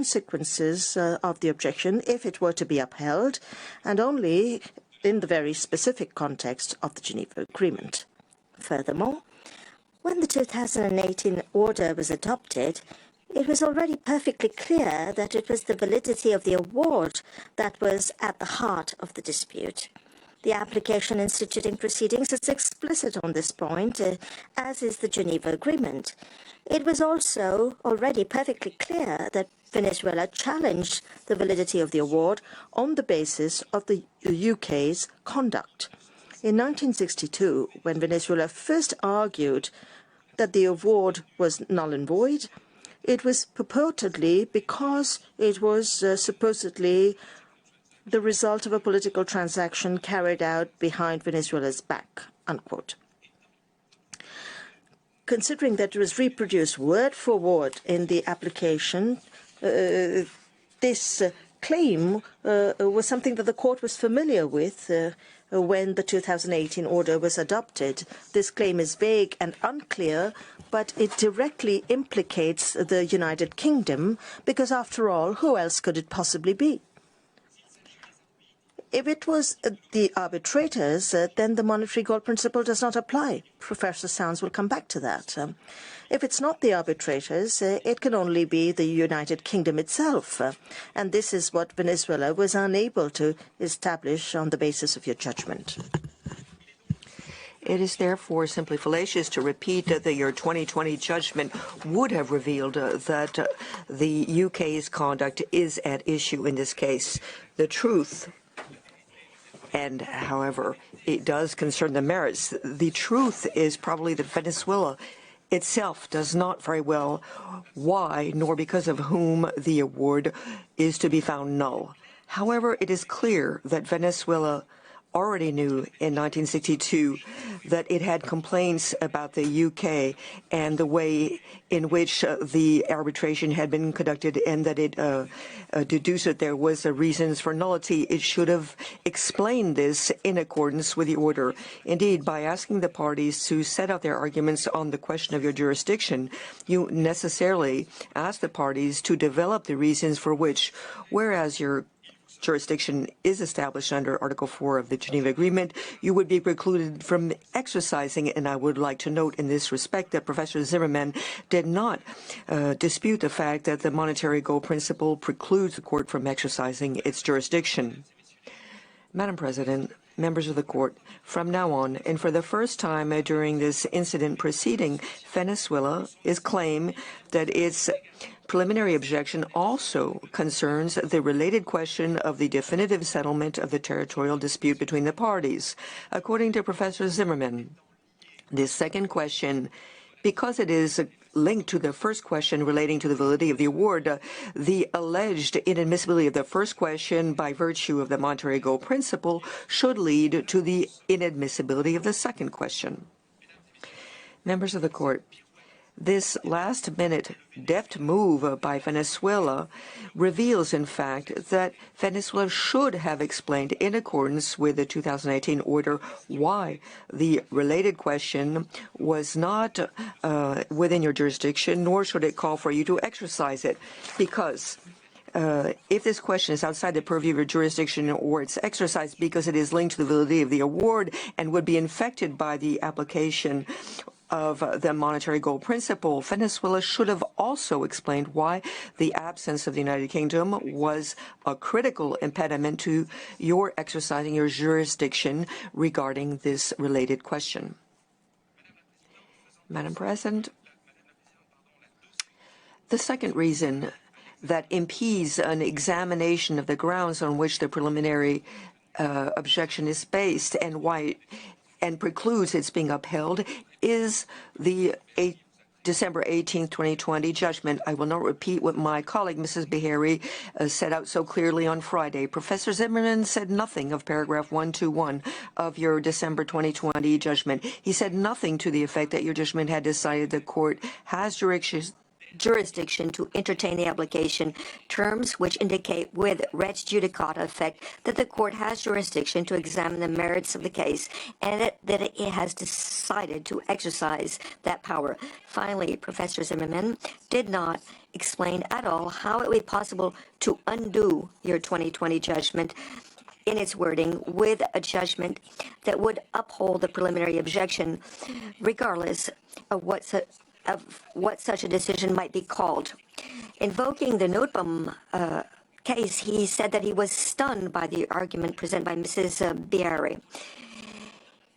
consequences of the objection if it were to be upheld, and only in the very specific context of the Geneva Agreement. Furthermore, when the 2018 order was adopted, it was already perfectly clear that it was the validity of the award that was at the heart of the dispute. The application instituting proceedings is explicit on this point, as is the Geneva Agreement. It was also already perfectly clear that Venezuela challenged the validity of the award on the basis of the UK's conduct. In 1962, when Venezuela first argued that the award was null and void, it was purportedly because it was supposedly the result of a political transaction carried out behind Venezuela's back, unquote. Considering that it was reproduced word for word in the application, this claim was something that the court was familiar with when the 2018 order was adopted. This claim is vague and unclear, but it directly implicates the United Kingdom because, after all, who else could it possibly be? If it was the arbitrators, then the monetary gold principle does not apply. Professor Sounds will come back to that. If it's not the arbitrators, it can only be the United Kingdom itself. And this is what Venezuela was unable to establish on the basis of your judgment. It is therefore simply fallacious to repeat that your 2020 judgment would have revealed that the UK's conduct is at issue in this case. The truth, and however it does concern the merits, the truth is probably that Venezuela itself does not very well why nor because of whom the award is to be found null. However, it is clear that Venezuela already knew in 1962 that it had complaints about the UK and the way in which the arbitration had been conducted, and that it deduced that there was reasons for nullity. It should have explained this in accordance with the order. Indeed, by asking the parties to set out their arguments on the question of your jurisdiction, you necessarily ask the parties to develop the reasons for which, whereas your jurisdiction is established under Article 4 of the Geneva Agreement, you would be precluded from exercising it. And I would like to note in this respect that Professor Zimmerman did not dispute the fact that the monetary gold principle precludes the court from exercising its jurisdiction. Madam President, members of the court, from now on, and for the first time during this incident proceeding, Venezuela is claiming that its preliminary objection also concerns the related question of the definitive settlement of the territorial dispute between the parties. According to Professor Zimmerman, this second question, because it is linked to the first question relating to the validity of the award, the alleged inadmissibility of the first question by virtue of the monetary gold principle should lead to the inadmissibility of the second question. Members of the court, this last-minute deft move by Venezuela reveals, in fact, that Venezuela should have explained in accordance with the 2018 order why the related question was not within your jurisdiction, nor should it call for you to exercise it, because if this question is outside the purview of your jurisdiction or it's exercised because it is linked to the validity of the award and would be infected by the application of the monetary gold principle, Venezuela should have also explained why the absence of the United Kingdom was a critical impediment to your exercising your jurisdiction regarding this related question. Madam President, the second reason that impedes an examination of the grounds on which the preliminary objection is based and precludes its being upheld is the December 18, 2020 judgment. I will not repeat what my colleague, Mrs. Beharry, set out so clearly on Friday. Professor Zimmerman said nothing of paragraph 121 of your December 2020 judgment. He said nothing to the effect that your judgment had decided the court has jurisdiction to entertain the application, terms which indicate with res judicata effect that the court has jurisdiction to examine the merits of the case and that it has decided to exercise that power. Finally, Professor Zimmerman did not explain at all how it would be possible to undo your 2020 judgment in its wording with a judgment that would uphold the preliminary objection, regardless of what such a decision might be called. Invoking the Noteboom case, he said that he was stunned by the argument presented by Mrs. Biari.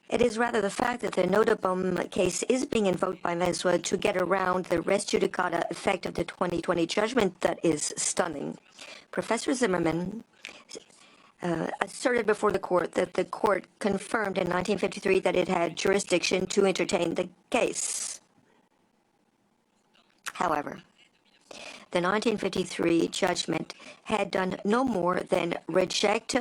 It is rather the fact that the Noteboom case is being invoked by Venezuela to get around the res judicata effect of the 2020 judgment that is stunning. Professor Zimmerman asserted before the court that the court confirmed in 1953 that it had jurisdiction to entertain the case. However, the 1953 judgment had done no more than reject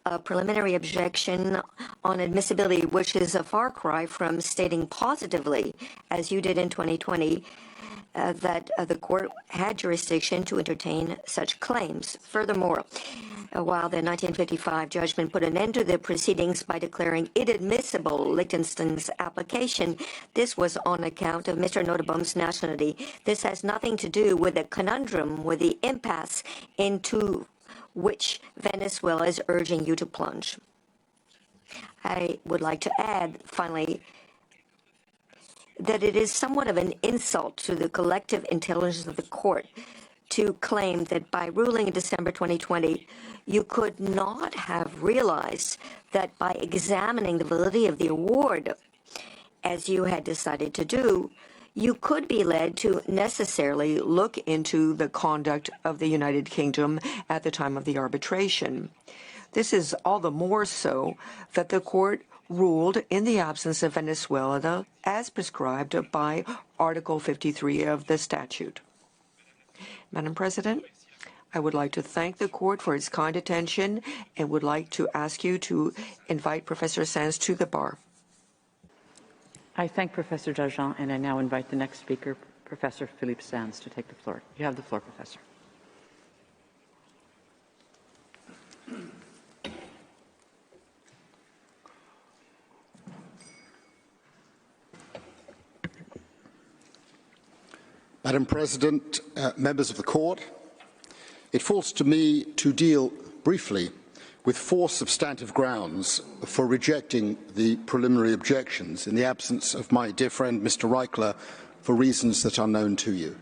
a preliminary objection on admissibility, which is a far cry from stating positively, as you did in 2020, that the court had jurisdiction to entertain such claims. Furthermore, while the 1955 judgment put an end to the proceedings by declaring inadmissible Liechtenstein's application, this was on account of Mr. Noteboom's nationality. This has nothing to do with the conundrum, with the impasse into which Venezuela is urging you to plunge. I would like to add, finally, that it is somewhat of an insult to the collective intelligence of the court to claim that by ruling in December 2020, you could not have realized that by examining the validity of the award, as you had decided to do, you could be led to necessarily look into the conduct of the United Kingdom at the time of the arbitration. This is all the more so that the court ruled in the absence of Venezuela as prescribed by Article 53 of the statute. Madam President, I would like to thank the court for its kind attention and would like to ask you to invite Professor Sands to the bar. I thank Professor Dargent, and I now invite the next speaker, Professor Philippe Sands, to take the floor. You have the floor, Professor. Madam President, members of the Court, it falls to me to deal briefly with 4 substantive grounds for rejecting the preliminary objections in the absence of my dear friend Mr. Reichler for reasons that are known to you.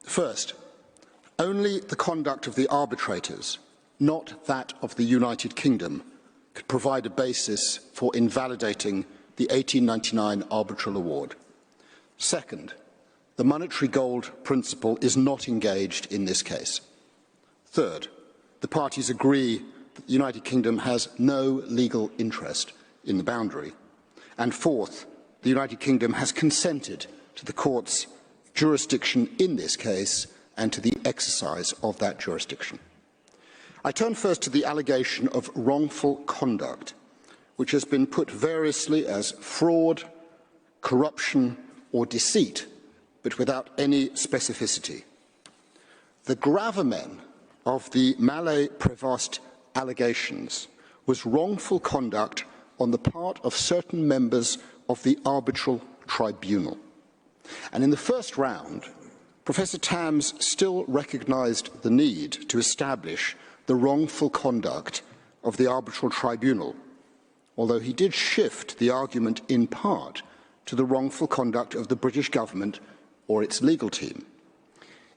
First, only the conduct of the arbitrators, not that of the United Kingdom, could provide a basis for invalidating the 1899 arbitral award. Second, the monetary gold principle is not engaged in this case. Third, the parties agree that the United Kingdom has no legal interest in the boundary. And fourth, the United Kingdom has consented to the court's jurisdiction in this case and to the exercise of that jurisdiction. I turn first to the allegation of wrongful conduct, which has been put variously as fraud, corruption, or deceit, but without any specificity. The gravamen of the Malay Prevost allegations was wrongful conduct on the part of certain members of the arbitral tribunal. And in the first round, Professor Tams still recognised the need to establish the wrongful conduct of the arbitral tribunal, although he did shift the argument in part to the wrongful conduct of the British government or its legal team.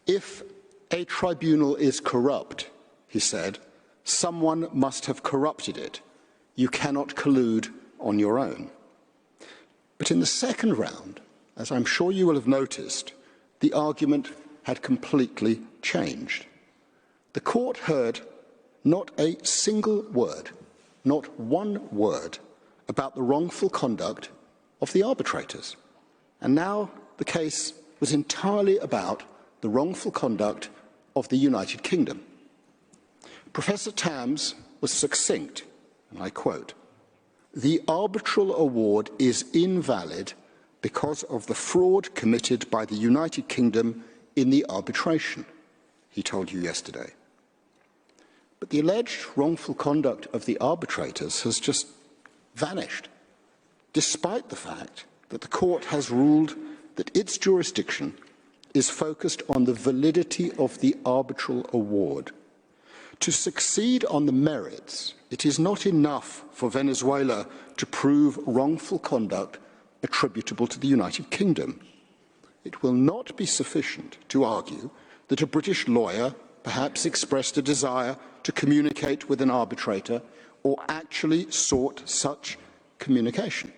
If a tribunal is corrupt, he said, someone must have corrupted it. You cannot collude on your own. But in the second round, as I'm sure you will have noticed, the argument had completely changed. The court heard not a single word, not one word, about the wrongful conduct of the arbitrators. And now the case was entirely about the wrongful conduct of the United Kingdom. Professor Tams was succinct, and I quote, "The arbitral award is invalid because of the fraud committed by the United Kingdom in the arbitration, he told you yesterday. But the alleged wrongful conduct of the arbitrators has just vanished, despite the fact that the court has ruled that its jurisdiction is focused on the validity of the arbitral award. To succeed on the merits, it is not enough for Venezuela to prove wrongful conduct attributable to the United Kingdom. It will not be sufficient to argue that a British lawyer perhaps expressed a desire to communicate with an arbitrator or actually sought such communication.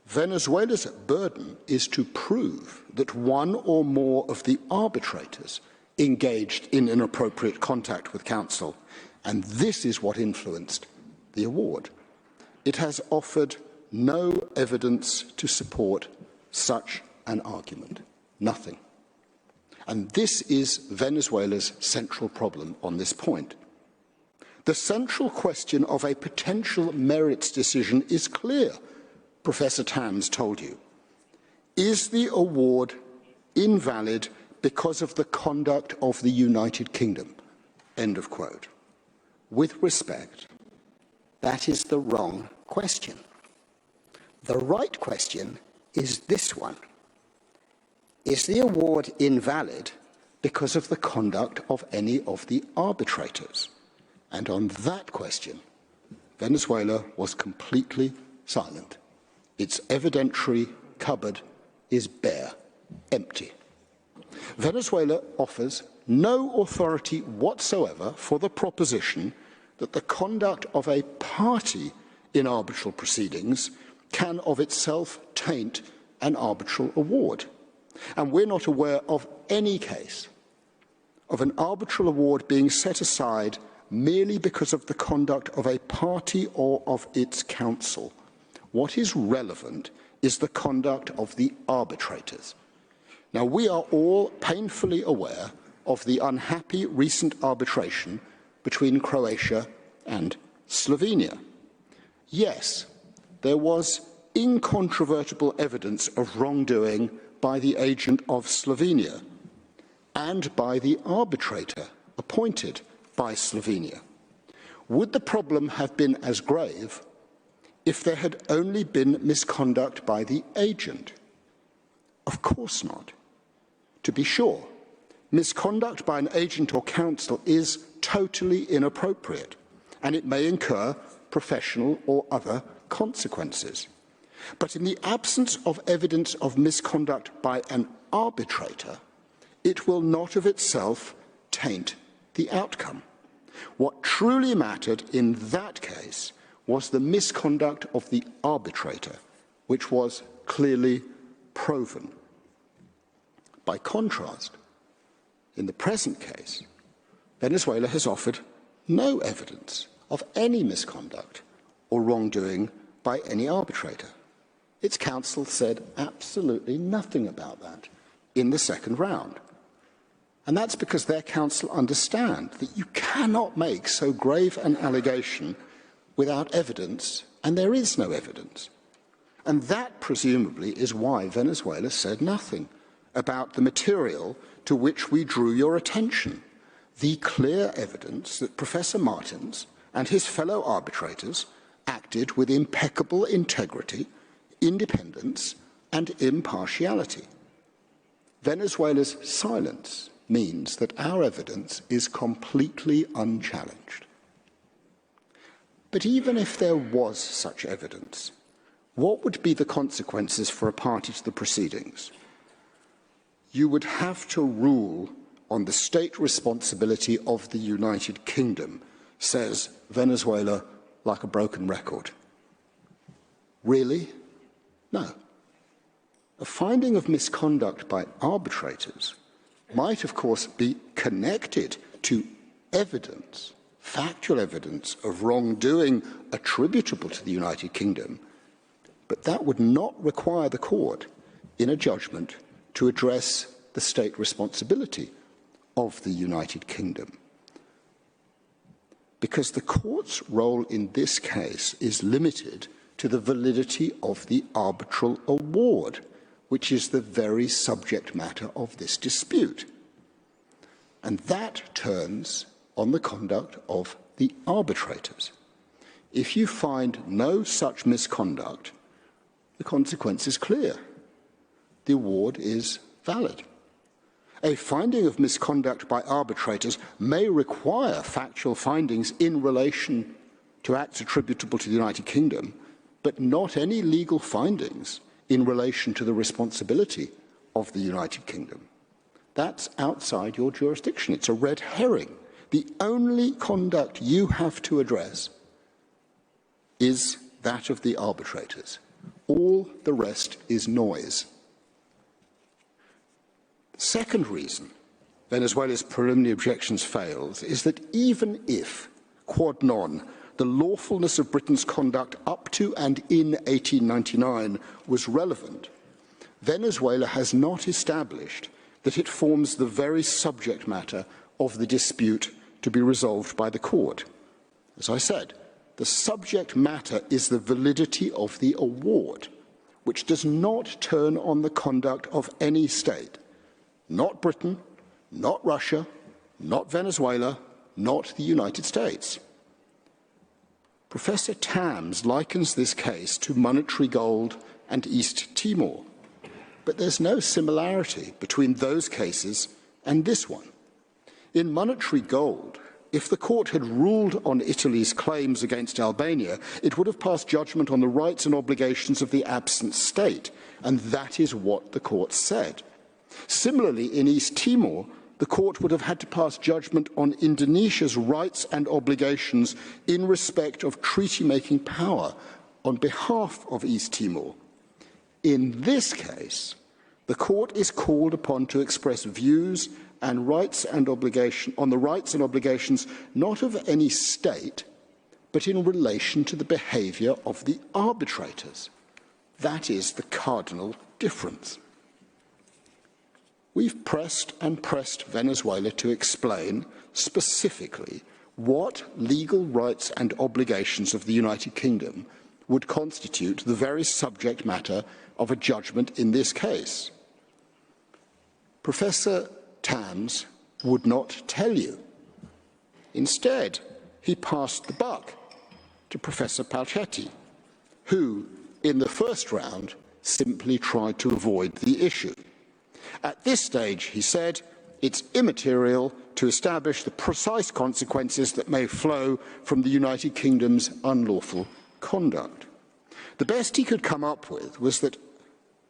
Venezuela's burden is to prove that one or more of the arbitrators engaged in inappropriate contact with counsel, and this is what influenced the award. It has offered no evidence to support such an argument. Nothing. And this is Venezuela's central problem on this point. The central question of a potential merits decision is clear, Professor Tams told you. Is the award invalid because of the conduct of the United Kingdom? End of quote. With respect, that is the wrong question. The right question is this one. Is the award invalid because of the conduct of any of the arbitrators? And on that question, Venezuela was completely silent. Its evidentiary cupboard is bare, empty. Venezuela offers no authority whatsoever for the proposition that the conduct of a party in arbitral proceedings can of itself taint an arbitral award. And we're not aware of any case of an arbitral award being set aside merely because of the conduct of a party or of its counsel. What is relevant is the conduct of the arbitrators. Now, we are all painfully aware of the unhappy recent arbitration between Croatia and Slovenia. Yes, there was incontrovertible evidence of wrongdoing by the agent of Slovenia and by the arbitrator appointed by Slovenia. Would the problem have been as grave if there had only been misconduct by the agent? Of course not. To be sure, misconduct by an agent or counsel is totally inappropriate, and it may incur professional or other consequences. But in the absence of evidence of misconduct by an arbitrator, it will not of itself taint the outcome. What truly mattered in that case was the misconduct of the arbitrator, which was clearly proven. By contrast, in the present case, Venezuela has offered no evidence of any misconduct or wrongdoing by any arbitrator. Its counsel said absolutely nothing about that in the second round. And that's because their counsel understand that you cannot make so grave an allegation without evidence, and there is no evidence. And that, presumably, is why Venezuela said nothing about the material to which we drew your attention, the clear evidence that Professor Martins and his fellow arbitrators acted with impeccable integrity, independence, and impartiality. Venezuela's silence means that our evidence is completely unchallenged. But even if there was such evidence, what would be the consequences for a party to the proceedings? You would have to rule on the state responsibility of the United Kingdom, says Venezuela like a broken record. Really? No. A finding of misconduct by arbitrators might, of course, be connected to evidence, factual evidence of wrongdoing attributable to the United Kingdom, but that would not require the court, in a judgment, to address the state responsibility of the United Kingdom. Because the court's role in this case is limited to the validity of the arbitral award, which is the very subject matter of this dispute. And that turns on the conduct of the arbitrators. If you find no such misconduct, the consequence is clear. The award is valid. A finding of misconduct by arbitrators may require factual findings in relation to acts attributable to the United Kingdom, but not any legal findings in relation to the responsibility of the United Kingdom. That's outside your jurisdiction. It's a red herring. The only conduct you have to address is that of the arbitrators. All the rest is noise. The second reason Venezuela's preliminary objections fails is that even if, quod non, the lawfulness of Britain's conduct up to and in 1899 was relevant, Venezuela has not established that it forms the very subject matter of the dispute to be resolved by the court. As I said, the subject matter is the validity of the award, which does not turn on the conduct of any state, not Britain, not Russia, not Venezuela, not the United States. Professor Tams likens this case to monetary gold and East Timor, but there's no similarity between those cases and this one. In monetary gold, if the court had ruled on Italy's claims against Albania, it would have passed judgment on the rights and obligations of the absent state, and that is what the court said. Similarly, in East Timor, the court would have had to pass judgment on Indonesia's rights and obligations in respect of treaty-making power on behalf of East Timor. In this case, the court is called upon to express views and rights and on the rights and obligations not of any state, but in relation to the behaviour of the arbitrators. That is the cardinal difference. We've pressed and pressed Venezuela to explain specifically what legal rights and obligations of the United Kingdom would constitute the very subject matter of a judgment in this case. Professor Tams would not tell you. Instead, he passed the buck to Professor Palcetti, who, in the first round, simply tried to avoid the issue. At this stage, he said, it's immaterial to establish the precise consequences that may flow from the United Kingdom's unlawful conduct. The best he could come up with was that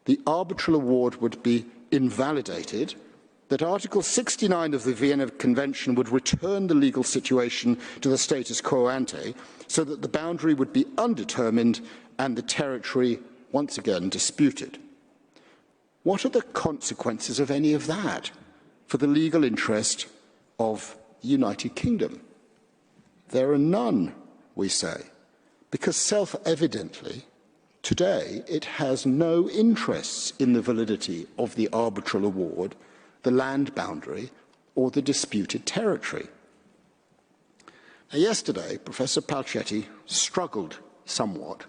the arbitral award would be invalidated, that Article 69 of the Vienna Convention would return the legal situation to the status quo ante, so that the boundary would be undetermined and the territory once again disputed. What are the consequences of any of that for the legal interest of the United Kingdom? There are none, we say, because self-evidently, today it has no interests in the validity of the arbitral award, the land boundary, or the disputed territory. Now, yesterday, Professor Palcetti struggled somewhat,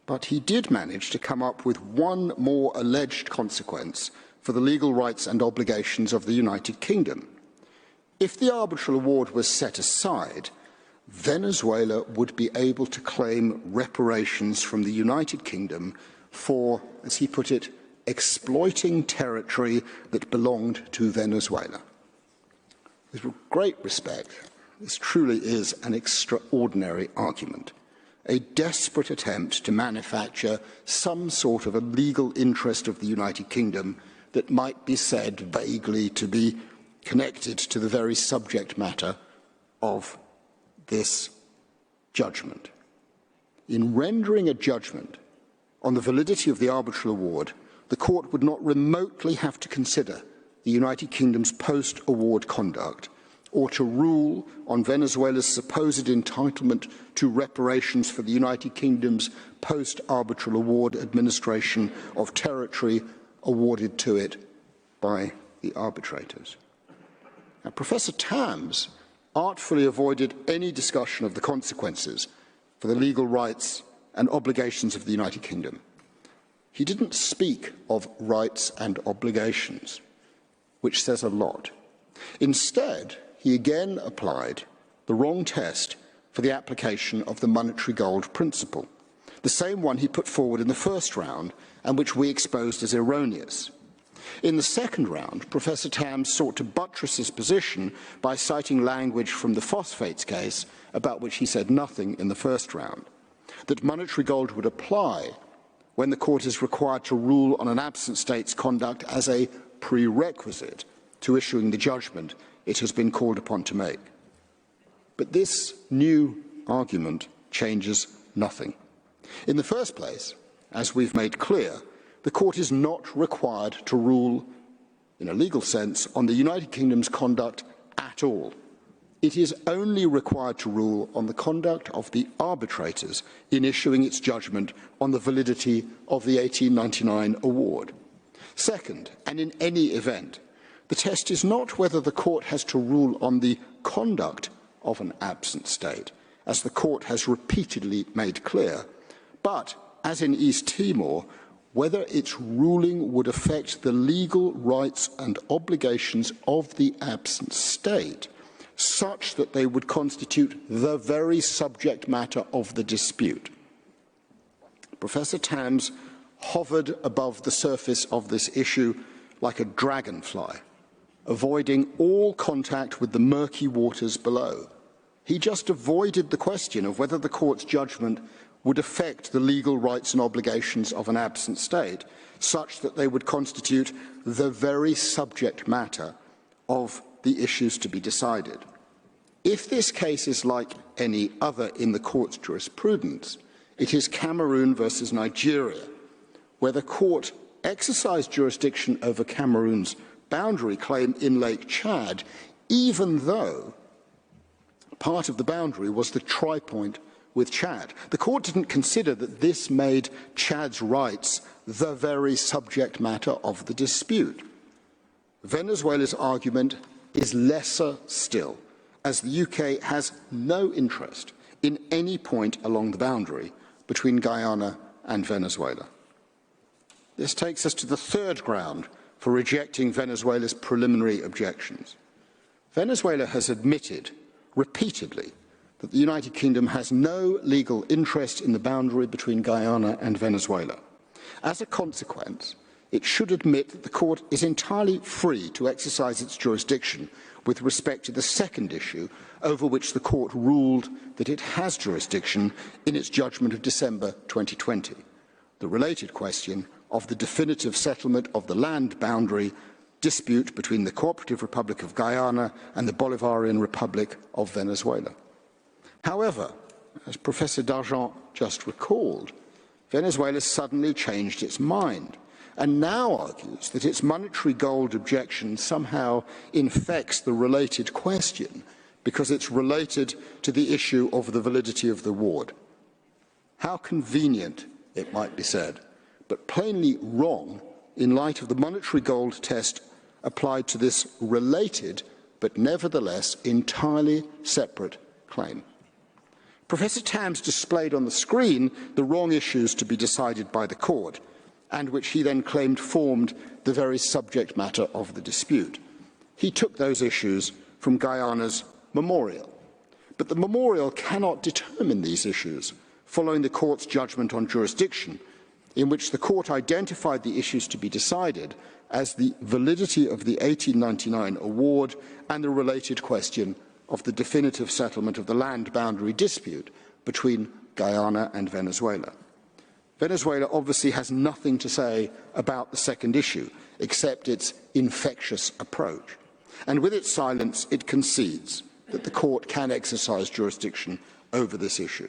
but he did manage to come up with one more alleged consequence for the legal rights and obligations of the United Kingdom. If the arbitral award was set aside, Venezuela would be able to claim reparations from the United Kingdom for, as he put it, exploiting territory that belonged to Venezuela. With great respect, this truly is an extraordinary argument, a desperate attempt to manufacture some sort of a legal interest of the United Kingdom that might be said vaguely to be connected to the very subject matter of this judgment. In rendering a judgment on the validity of the arbitral award, the court would not remotely have to consider the United Kingdom's post-award conduct or to rule on Venezuela's supposed entitlement to reparations for the United Kingdom's post-arbitral award administration of territory awarded to it by the arbitrators. Now, Professor Tams artfully avoided any discussion of the consequences for the legal rights and obligations of the United Kingdom. He didn't speak of rights and obligations, which says a lot. Instead, he again applied the wrong test for the application of the monetary gold principle, the same one he put forward in the first round and which we exposed as erroneous. In the second round, Professor Tams sought to buttress his position by citing language from the phosphates case, about which he said nothing in the first round, that monetary gold would apply when the court is required to rule on an absent state's conduct as a prerequisite to issuing the judgment it has been called upon to make. But this new argument changes nothing. In the first place, as we've made clear, the court is not required to rule, in a legal sense, on the United Kingdom's conduct at all. It is only required to rule on the conduct of the arbitrators in issuing its judgment on the validity of the 1899 award. Second, and in any event, the test is not whether the court has to rule on the conduct of an absent state, as the court has repeatedly made clear, but, as in East Timor, whether its ruling would affect the legal rights and obligations of the absent state, such that they would constitute the very subject matter of the dispute. Professor Tams hovered above the surface of this issue like a dragonfly, avoiding all contact with the murky waters below. He just avoided the question of whether the court's judgment would affect the legal rights and obligations of an absent state, such that they would constitute the very subject matter of the issues to be decided. If this case is like any other in the court's jurisprudence, it is Cameroon versus Nigeria, where the court exercised jurisdiction over Cameroon's boundary claim in Lake Chad, even though part of the boundary was the tri-point with Chad. The court didn't consider that this made Chad's rights the very subject matter of the dispute. Venezuela's argument is lesser still, as the UK has no interest in any point along the boundary between Guyana and Venezuela. This takes us to the third ground for rejecting Venezuela's preliminary objections. Venezuela has admitted repeatedly that the United Kingdom has no legal interest in the boundary between Guyana and Venezuela. As a consequence, it should admit that the court is entirely free to exercise its jurisdiction with respect to the second issue over which the court ruled that it has jurisdiction in its judgment of December 2020, the related question of the definitive settlement of the land boundary dispute between the Cooperative Republic of Guyana and the Bolivarian Republic of Venezuela. However, as Professor Dargent just recalled, Venezuela suddenly changed its mind and now argues that its monetary gold objection somehow infects the related question because it's related to the issue of the validity of the award. How convenient, it might be said, but plainly wrong in light of the monetary gold test applied to this related but nevertheless entirely separate claim. Professor Tams displayed on the screen the wrong issues to be decided by the court, and which he then claimed formed the very subject matter of the dispute. He took those issues from Guyana's memorial. But the memorial cannot determine these issues, following the court's judgment on jurisdiction, in which the court identified the issues to be decided as the validity of the 1899 award and the related question of the definitive settlement of the land boundary dispute between Guyana and Venezuela. Venezuela obviously has nothing to say about the second issue, except its infectious approach. And with its silence, it concedes that the court can exercise jurisdiction over this issue.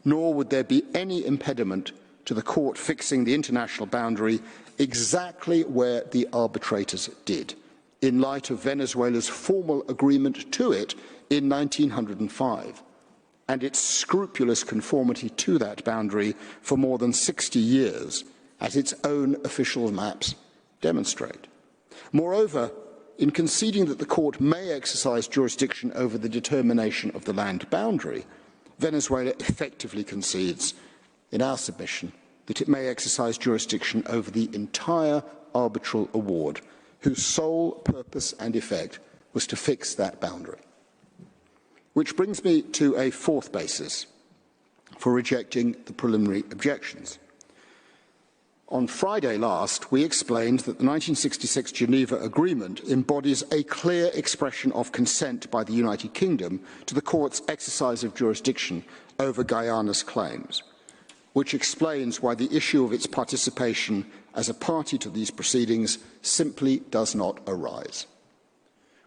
Nor would there be any impediment to the court fixing the international boundary exactly where the arbitrators did, in light of Venezuela's formal agreement to it in 1905, and its scrupulous conformity to that boundary for more than 60 years, as its own official maps demonstrate. Moreover, in conceding that the court may exercise jurisdiction over the determination of the land boundary, Venezuela effectively concedes in our submission that it may exercise jurisdiction over the entire arbitral award, whose sole purpose and effect was to fix that boundary. Which brings me to a fourth basis for rejecting the preliminary objections. On Friday last, we explained that the 1966 Geneva Agreement embodies a clear expression of consent by the United Kingdom to the Court's exercise of jurisdiction over Guyana's claims, which explains why the issue of its participation as a party to these proceedings simply does not arise.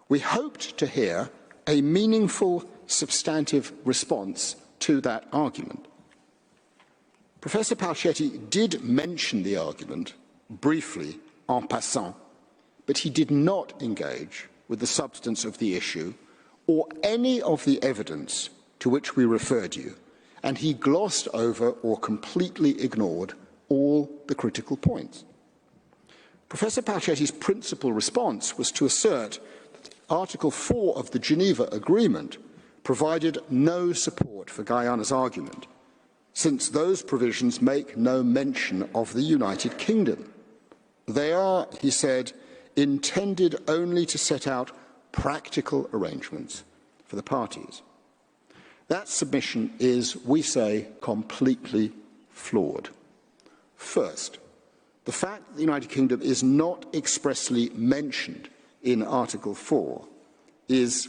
We hoped to hear a meaningful, substantive response to that argument. Professor Palchetti did mention the argument briefly, en passant, but he did not engage with the substance of the issue or any of the evidence to which we referred you, and he glossed over or completely ignored all the critical points. Professor Palchetti's principal response was to assert that Article 4 of the Geneva Agreement provided no support for Guyana's argument, since those provisions make no mention of the United Kingdom. They are, he said, intended only to set out practical arrangements for the parties. That submission is, we say, completely flawed. First, the fact that the United Kingdom is not expressly mentioned in Article 4 is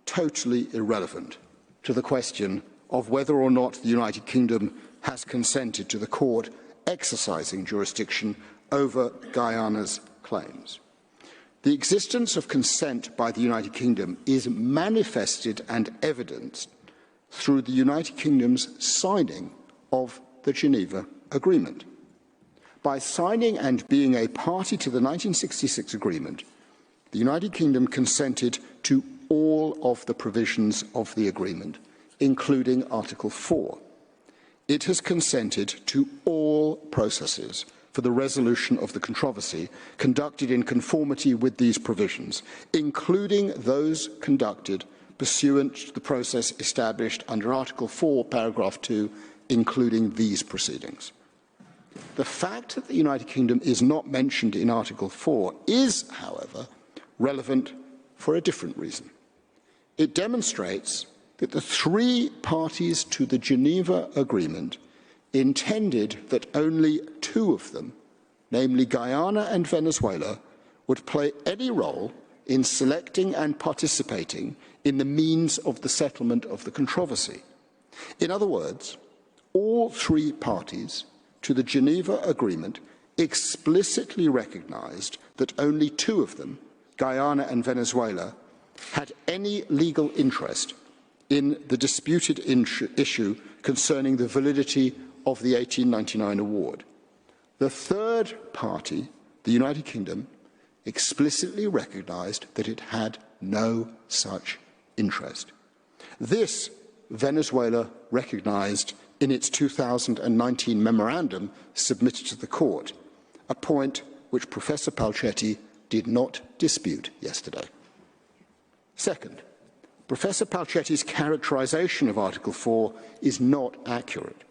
totally irrelevant to the question of whether or not the United Kingdom has consented to the Court exercising jurisdiction over Guyana's claims. The existence of consent by the United Kingdom is manifested and evidenced through the United Kingdom's signing of the Geneva Agreement. By signing and being a party to the 1966 agreement, the United Kingdom consented to all of the provisions of the agreement, including Article 4. It has consented to all processes for the resolution of the controversy conducted in conformity with these provisions, including those conducted pursuant to the process established under Article 4, paragraph 2, including these proceedings. The fact that the United Kingdom is not mentioned in Article 4 is, however, relevant for a different reason. It demonstrates that the three parties to the Geneva Agreement intended that only two of them, namely Guyana and Venezuela, would play any role in selecting and participating in the means of the settlement of the controversy. In other words, all three parties to the Geneva Agreement explicitly recognized that only two of them, Guyana and Venezuela, had any legal interest in the disputed issue concerning the validity of the 1899 award. The third party, the United Kingdom, explicitly recognized that it had no such interest. This Venezuela recognized in its 2019 memorandum submitted to the Court, a point which Professor Palchetti did not dispute yesterday. Second, Professor Palchetti's characterization of Article 4 is not accurate.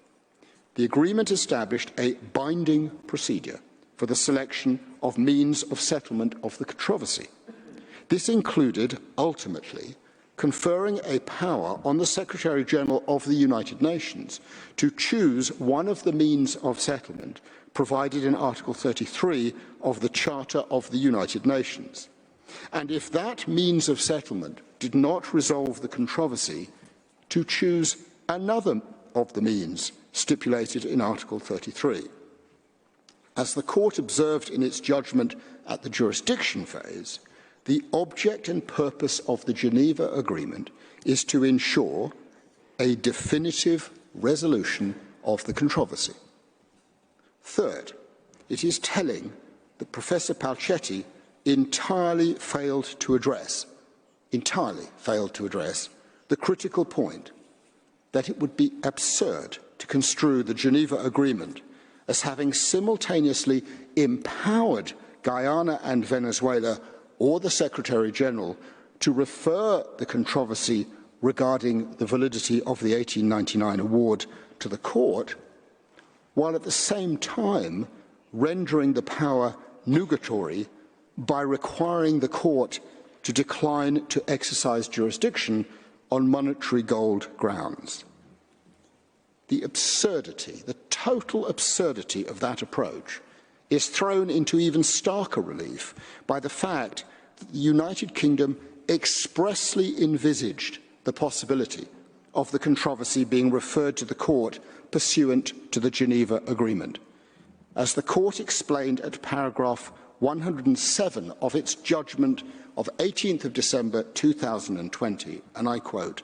The agreement established a binding procedure for the selection of means of settlement of the controversy. This included, ultimately, conferring a power on the Secretary-General of the United Nations to choose one of the means of settlement provided in Article 33 of the Charter of the United Nations. And if that means of settlement did not resolve the controversy, to choose another of the means stipulated in Article 33. As the Court observed in its judgment at the jurisdiction phase, the object and purpose of the Geneva Agreement is to ensure a definitive resolution of the controversy. Third, it is telling that Professor Palchetti entirely failed to address the critical point that it would be absurd to construe the Geneva Agreement as having simultaneously empowered Guyana and Venezuela or the Secretary-General to refer the controversy regarding the validity of the 1899 award to the Court, while at the same time rendering the power nugatory by requiring the court to decline to exercise jurisdiction on monetary gold grounds. The absurdity, the total absurdity of that approach is thrown into even starker relief by the fact that the United Kingdom expressly envisaged the possibility of the controversy being referred to the court pursuant to the Geneva Agreement. As the court explained at paragraph 107 of its judgment of 18th of December 2020, and I quote,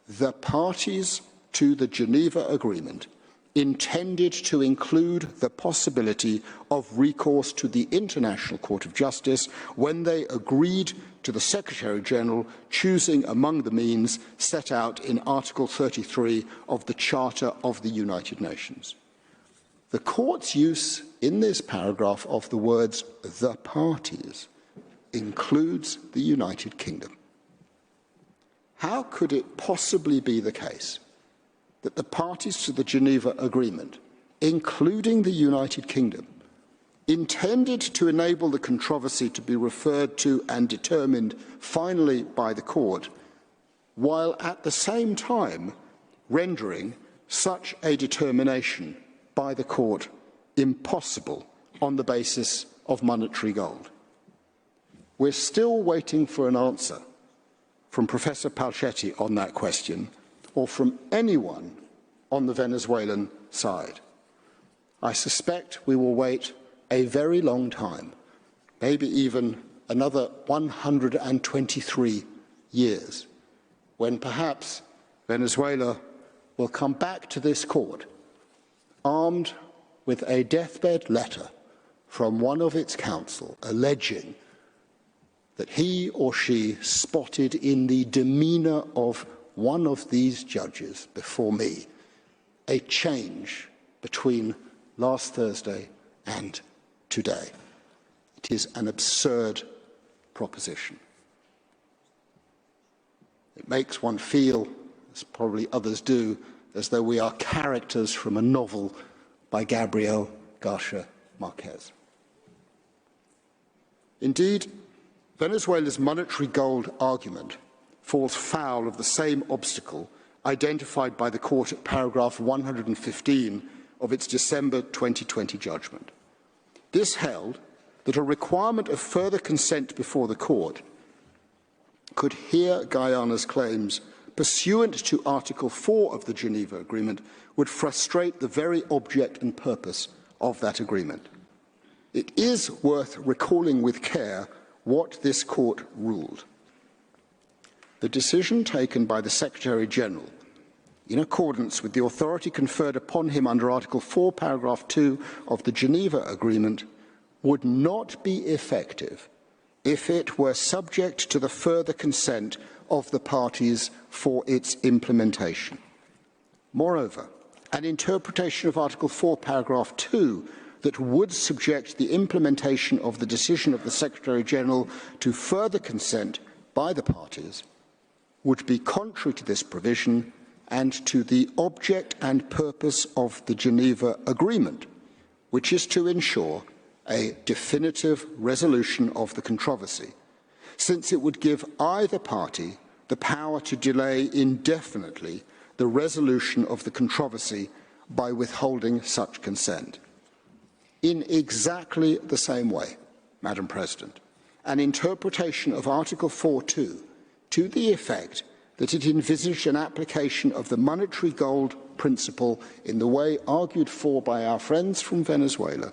"The parties to the Geneva Agreement intended to include the possibility of recourse to the International Court of Justice when they agreed to the Secretary-General choosing among the means set out in Article 33 of the Charter of the United Nations." The Court's use in this paragraph of the words "the parties" includes the United Kingdom. How could it possibly be the case that the parties to the Geneva Agreement, including the United Kingdom, intended to enable the controversy to be referred to and determined finally by the court, while at the same time rendering such a determination by the court impossible on the basis of monetary gold? We're still waiting for an answer from Professor Palchetti on that question, or from anyone on the Venezuelan side. I suspect we will wait a very long time, maybe even another 123 years, when perhaps Venezuela will come back to this court armed with a deathbed letter from one of its counsel alleging that he or she spotted in the demeanour of one of these judges before me a change between last Thursday and today. It is an absurd proposition. It makes one feel, as probably others do, as though we are characters from a novel by Gabriel Garcia Marquez. Indeed, Venezuela's monetary gold argument falls foul of the same obstacle identified by the court at paragraph 115 of its December 2020 judgment. This held that a requirement of further consent before the court could hear Guyana's claims pursuant to Article 4 of the Geneva Agreement would frustrate the very object and purpose of that agreement. It is worth recalling with care what this court ruled. The decision taken by the Secretary-General, in accordance with the authority conferred upon him under Article 4, paragraph 2 of the Geneva Agreement, would not be effective if it were subject to the further consent of the parties for its implementation. Moreover, an interpretation of Article 4, paragraph 2 that would subject the implementation of the decision of the Secretary-General to further consent by the parties would be contrary to this provision and to the object and purpose of the Geneva Agreement, which is to ensure a definitive resolution of the controversy, since it would give either party the power to delay indefinitely the resolution of the controversy by withholding such consent. In exactly the same way, Madam President, an interpretation of Article 4.2 to the effect that it envisaged an application of the monetary gold principle in the way argued for by our friends from Venezuela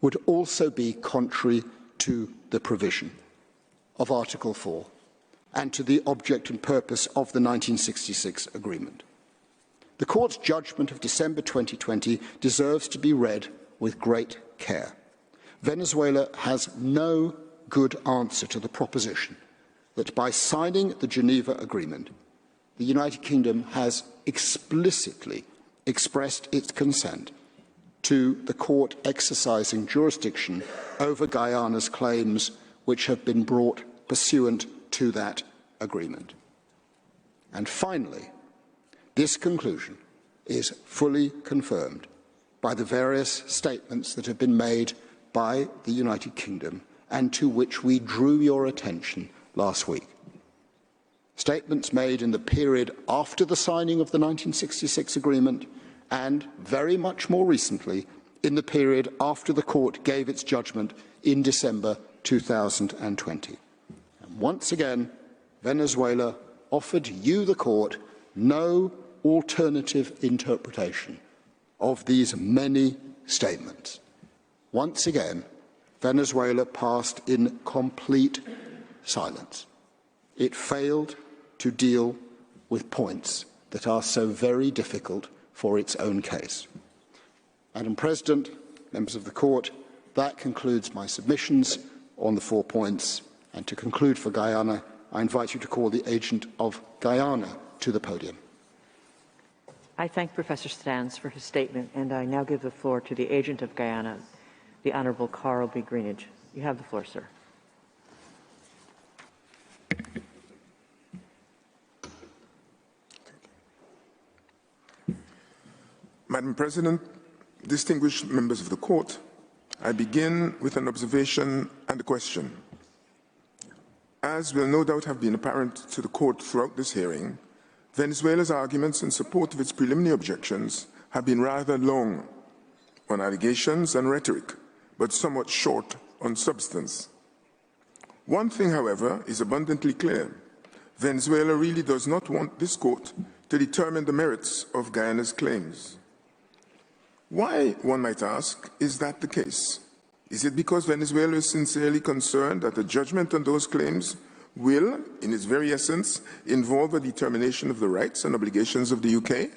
would also be contrary to the provision of Article 4 and to the object and purpose of the 1966 agreement. The Court's judgment of December 2020 deserves to be read with great care. Venezuela has no good answer to the proposition that by signing the Geneva Agreement, the United Kingdom has explicitly expressed its consent to the court exercising jurisdiction over Guyana's claims which have been brought pursuant to that agreement. And finally, this conclusion is fully confirmed by the various statements that have been made by the United Kingdom and to which we drew your attention last week. Statements made in the period after the signing of the 1966 agreement and, very much more recently, in the period after the court gave its judgment in December 2020. And once again, Venezuela offered you, the court, no alternative interpretation of these many statements. Once again, Venezuela passed in complete silence. It failed to deal with points that are so very difficult for its own case. Madam President, members of the court, that concludes my submissions on the 4 points. And to conclude for Guyana, I invite you to call the agent of Guyana to the podium. I thank Professor Stans for his statement, and I now give the floor to the agent of Guyana, the Honourable Carl B. Greenidge. You have the floor, sir. Madam President, distinguished members of the court, I begin with an observation and a question. As will no doubt have been apparent to the court throughout this hearing, Venezuela's arguments in support of its preliminary objections have been rather long on allegations and rhetoric, but somewhat short on substance. One thing, however, is abundantly clear. Venezuela really does not want this court to determine the merits of Guyana's claims. Why, one might ask, is that the case? Is it because Venezuela is sincerely concerned that a judgment on those claims will, in its very essence, involve a determination of the rights and obligations of the UK?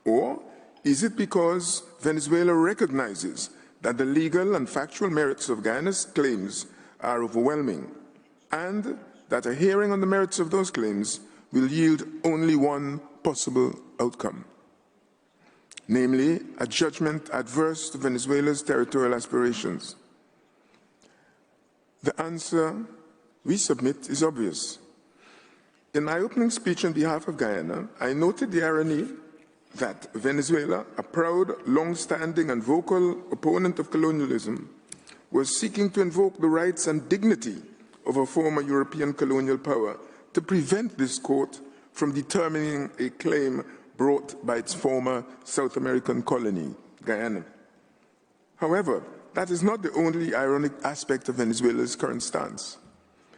Or is it because Venezuela recognizes that the legal and factual merits of Guyana's claims are overwhelming, and that a hearing on the merits of those claims will yield only one possible outcome, namely a judgment adverse to Venezuela's territorial aspirations? The answer we submit is obvious. In my opening speech on behalf of Guyana, I noted the irony that Venezuela, a proud, long-standing and vocal opponent of colonialism, was seeking to invoke the rights and dignity of a former European colonial power to prevent this court from determining a claim brought by its former South American colony, Guyana. However, that is not the only ironic aspect of Venezuela's current stance.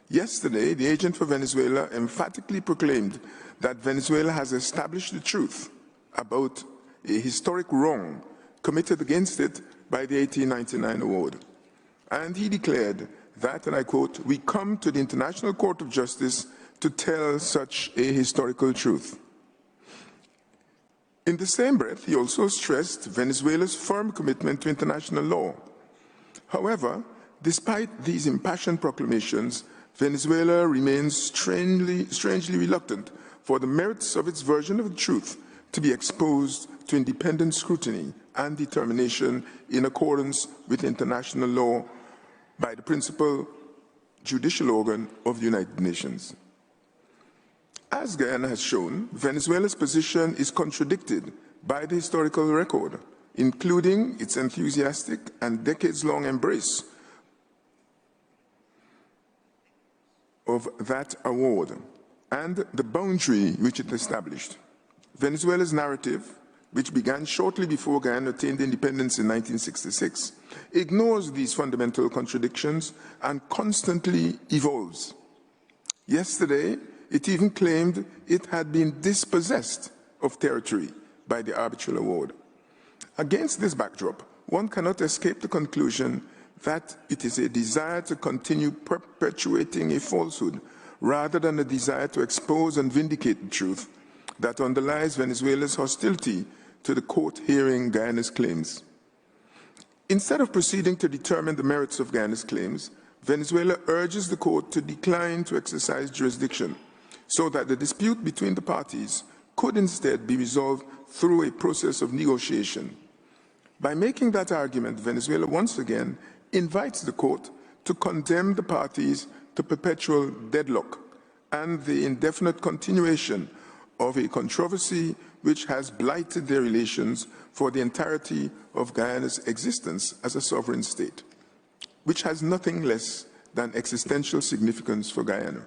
Yesterday, the agent for Venezuela emphatically proclaimed that Venezuela has established the truth about a historic wrong committed against it by the 1899 award. And he declared that, and I quote, "We come to the International Court of Justice to tell such a historical truth." In the same breath, he also stressed Venezuela's firm commitment to international law. However, despite these impassioned proclamations, Venezuela remains strangely reluctant for the merits of its version of the truth to be exposed to independent scrutiny and determination in accordance with international law by the principal judicial organ of the United Nations. As Guyana has shown, Venezuela's position is contradicted by the historical record, including its enthusiastic and decades-long embrace of that award and the boundary which it established. Venezuela's narrative, which began shortly before Guyana attained independence in 1966, ignores these fundamental contradictions and constantly evolves. Yesterday, it even claimed it had been dispossessed of territory by the arbitral award. Against this backdrop, one cannot escape the conclusion that it is a desire to continue perpetuating a falsehood rather than a desire to expose and vindicate the truth that underlies Venezuela's hostility to the court hearing Guyana's claims. Instead of proceeding to determine the merits of Guyana's claims, Venezuela urges the court to decline to exercise jurisdiction so that the dispute between the parties could instead be resolved through a process of negotiation. By making that argument, Venezuela once again invites the court to condemn the parties to perpetual deadlock and the indefinite continuation of a controversy which has blighted their relations for the entirety of Guyana's existence as a sovereign state, which has nothing less than existential significance for Guyana.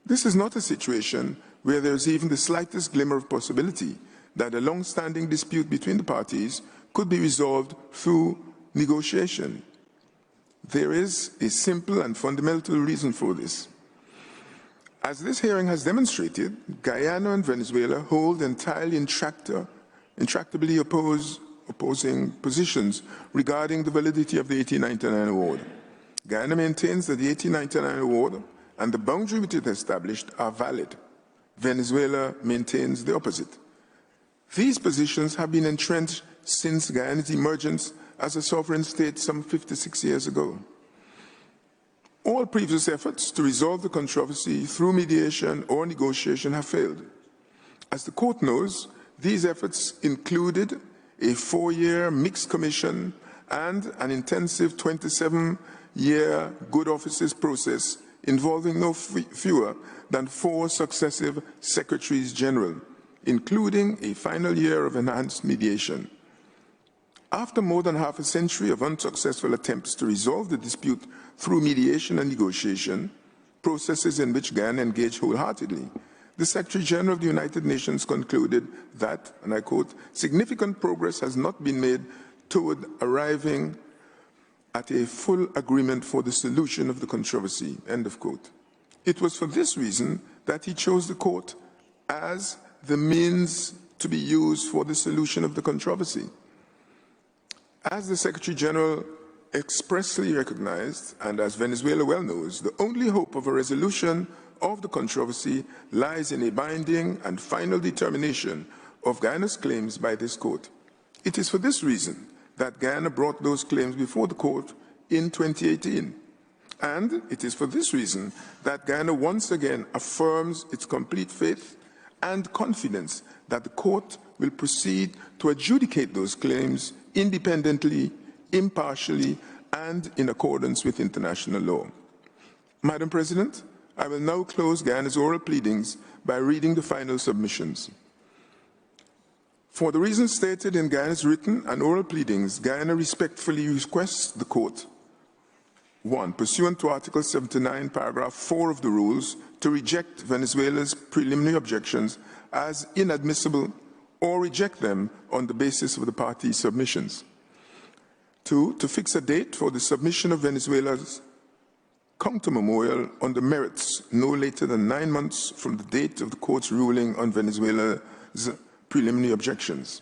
This is not a situation where there is even the slightest glimmer of possibility that a long-standing dispute between the parties could be resolved through negotiation. There is a simple and fundamental reason for this. As this hearing has demonstrated, Guyana and Venezuela hold entirely intractably opposing positions regarding the validity of the 1899 award. Guyana maintains that the 1899 award and the boundary which it established are valid. Venezuela maintains the opposite. These positions have been entrenched since Guyana's emergence as a sovereign state some 56 years ago. All previous efforts to resolve the controversy through mediation or negotiation have failed. As the court knows, these efforts included a 4-year mixed commission and an intensive 27-year good offices process involving no fewer than 4 successive secretaries general, including a final year of enhanced mediation. After more than half a century of unsuccessful attempts to resolve the dispute through mediation and negotiation, processes in which Guyana engaged wholeheartedly, the Secretary General of the United Nations concluded that, and I quote, "significant progress has not been made toward arriving at a full agreement for the solution of the controversy," end of quote. It was for this reason that he chose the court as the means to be used for the solution of the controversy. As the Secretary General expressly recognized, and as Venezuela well knows, the only hope of a resolution of the controversy lies in a binding and final determination of Guyana's claims by this court. It is for this reason that Guyana brought those claims before the court in 2018. And it is for this reason that Guyana once again affirms its complete faith and confidence that the court will proceed to adjudicate those claims independently, impartially, and in accordance with international law. Madam President, I will now close Guyana's oral pleadings by reading the final submissions. For the reasons stated in Guyana's written and oral pleadings, Guyana respectfully requests the court, 1. Pursuant to Article 79, paragraph 4 of the rules, to reject Venezuela's preliminary objections as inadmissible or reject them on the basis of the parties' submissions. 2. To fix a date for the submission of Venezuela's counter-memorial on the merits no later than 9 months from the date of the court's ruling on Venezuela's preliminary objections.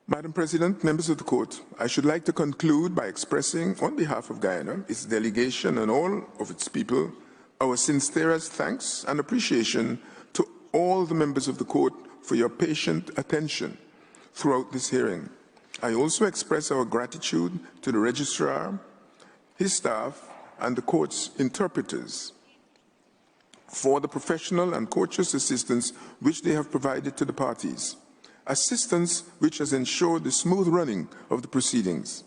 Madam President, members of the court, I should like to conclude by expressing, on behalf of Guyana, its delegation and all of its people, our sincerest thanks and appreciation to all the members of the court for your patient attention throughout this hearing. I also express our gratitude to the registrar, his staff, and the court's interpreters for the professional and courteous assistance which they have provided to the parties, assistance which has ensured the smooth running of the proceedings.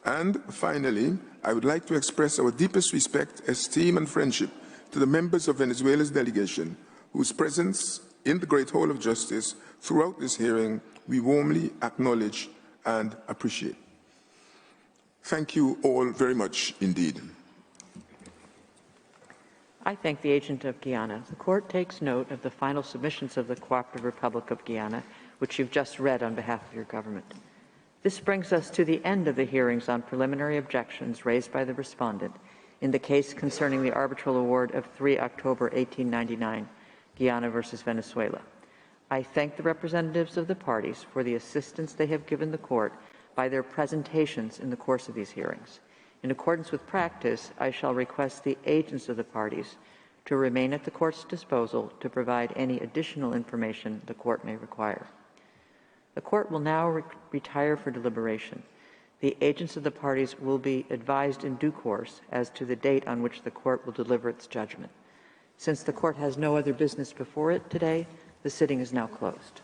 And finally, I would like to express our deepest respect, esteem, and friendship to the members of Venezuela's delegation, whose presence in the Great Hall of Justice throughout this hearing we warmly acknowledge and appreciate. Thank you all very much indeed. I thank the agent of Guyana. The court takes note of the final submissions of the Cooperative Republic of Guyana, which you've just read on behalf of your government. This brings us to the end of the hearings on preliminary objections raised by the respondent in the case concerning the arbitral award of 3 October 1899, Guyana versus Venezuela. I thank the representatives of the parties for the assistance they have given the court by their presentations in the course of these hearings. In accordance with practice, I shall request the agents of the parties to remain at the court's disposal to provide any additional information the court may require. The court will now retire for deliberation. The agents of the parties will be advised in due course as to the date on which the court will deliver its judgment. Since the court has no other business before it today, the sitting is now closed.